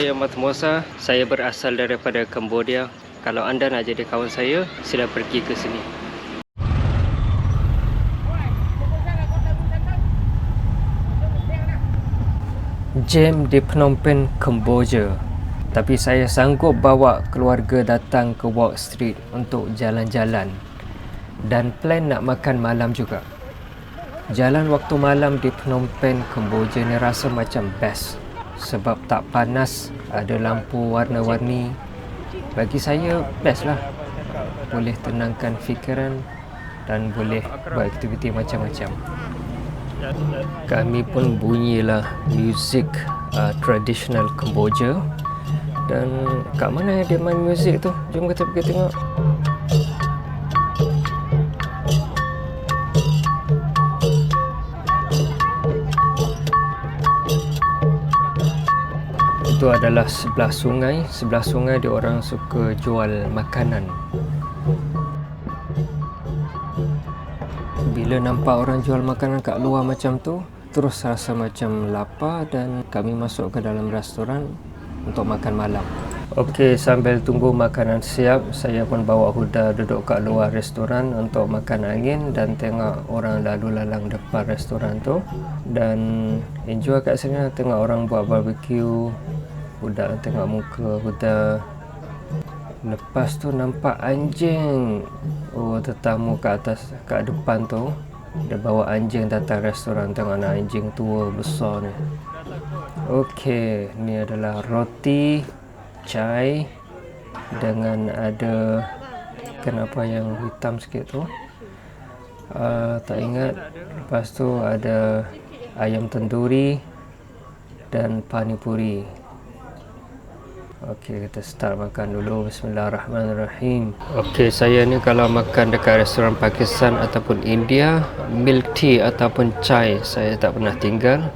saya Ahmad Musa. Saya berasal daripada Cambodia. Kalau anda nak jadi kawan saya, sila pergi ke sini. Jam di Phnom Penh, Cambodia. Tapi saya sanggup bawa keluarga datang ke Walk Street untuk jalan-jalan. Dan plan nak makan malam juga. Jalan waktu malam di Phnom Penh, Cambodia ni rasa macam best. Sebab tak panas, ada lampu warna-warni. Bagi saya best lah. Boleh tenangkan fikiran dan boleh buat aktiviti macam-macam. Kami pun bunyilah muzik tradisional Cambodia. Dan kat mana dia main muzik tu? Jom kita pergi tengok. Itu adalah sebelah sungai. Sebelah sungai dia orang suka jual makanan. Bila nampak orang jual makanan kat luar macam tu, terus rasa macam lapar dan kami masuk ke dalam restoran untuk makan malam. Okey, sambil tunggu makanan siap, saya pun bawa Huda duduk kat luar restoran untuk makan angin dan tengok orang lalu lalang depan restoran tu. Dan enjoy kat sini, tengok orang buat barbecue. Huda tengok muka Huda. Lepas tu nampak anjing. Oh, tetamu kat atas, kat depan tu, dia bawa anjing datang restoran. Tengok anak anjing tua besar ni. Okey, ni adalah roti, chai dengan ada kenapa yang hitam sikit tu. Tak ingat. Lepas tu ada ayam tenduri dan panipuri. Okey, kita start makan dulu. Bismillahirrahmanirrahim. Okey, saya ni kalau makan dekat restoran Pakistan ataupun India, milk tea ataupun chai saya tak pernah tinggal.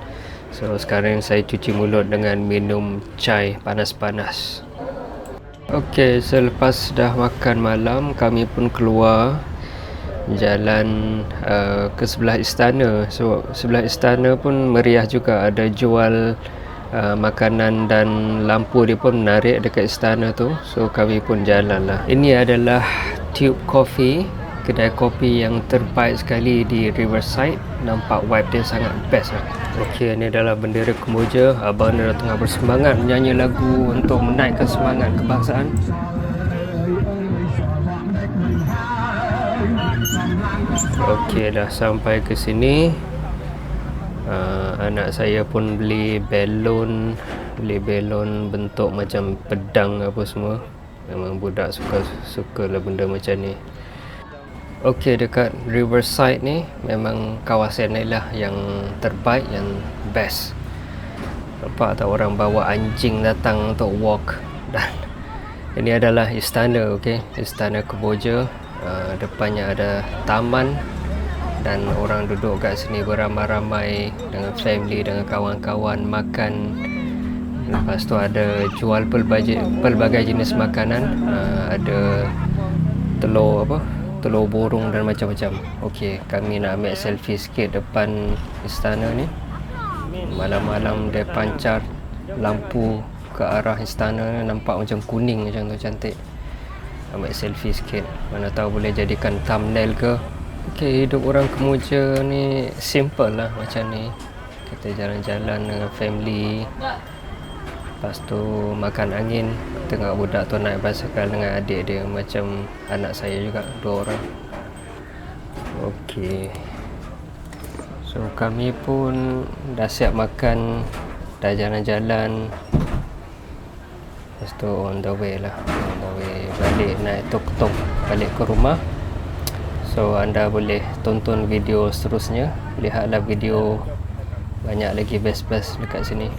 So sekarang saya cuci mulut dengan minum chai panas-panas. Okey, selepas dah makan malam, kami pun keluar jalan ke sebelah istana. So sebelah istana pun meriah juga, ada jual makanan dan lampu dia pun menarik dekat istana tu. So kami pun jalan lah. Ini adalah Tube Coffee, kedai kopi yang terbaik sekali di Riverside. Nampak vibe dia sangat best lah. Okey, ini adalah bendera Kemboja. Abang dia dah tengah bersemangat menyanyi lagu untuk menaikkan semangat kebangsaan. Okey, dah sampai ke sini. Anak saya pun beli belon bentuk macam pedang apa semua. Memang budak suka lah benda macam ni. Okey, dekat Riverside ni memang kawasan ni lah yang terbaik, yang best. Nampak tak orang bawa anjing datang untuk walk. Dan ini adalah istana, okey, istana Kemboja. Depannya ada taman dan orang duduk kat sini beramai-ramai dengan family, dengan kawan-kawan makan. Lepas tu ada jual pelbagai jenis makanan. Ada telur burung dan macam-macam. Okey, kami nak ambil selfie sikit depan istana ni. Malam-malam dia pancar lampu ke arah istana ni, nampak macam kuning macam tu, cantik. Ambil selfie sikit, mana tahu boleh jadikan thumbnail ke. Okey, hidup orang Kemboja ni simple lah macam ni. Kita jalan-jalan dengan family. Lepas tu makan angin. Tengok budak tu naik basikal dengan adik dia, macam anak saya juga, 2 orang. Okey, so kami pun dah siap makan, dah jalan-jalan. Lepas tu on the way balik, naik tuk-tuk balik ke rumah. So anda boleh tonton video seterusnya. Lihatlah video, banyak lagi best-best dekat sini.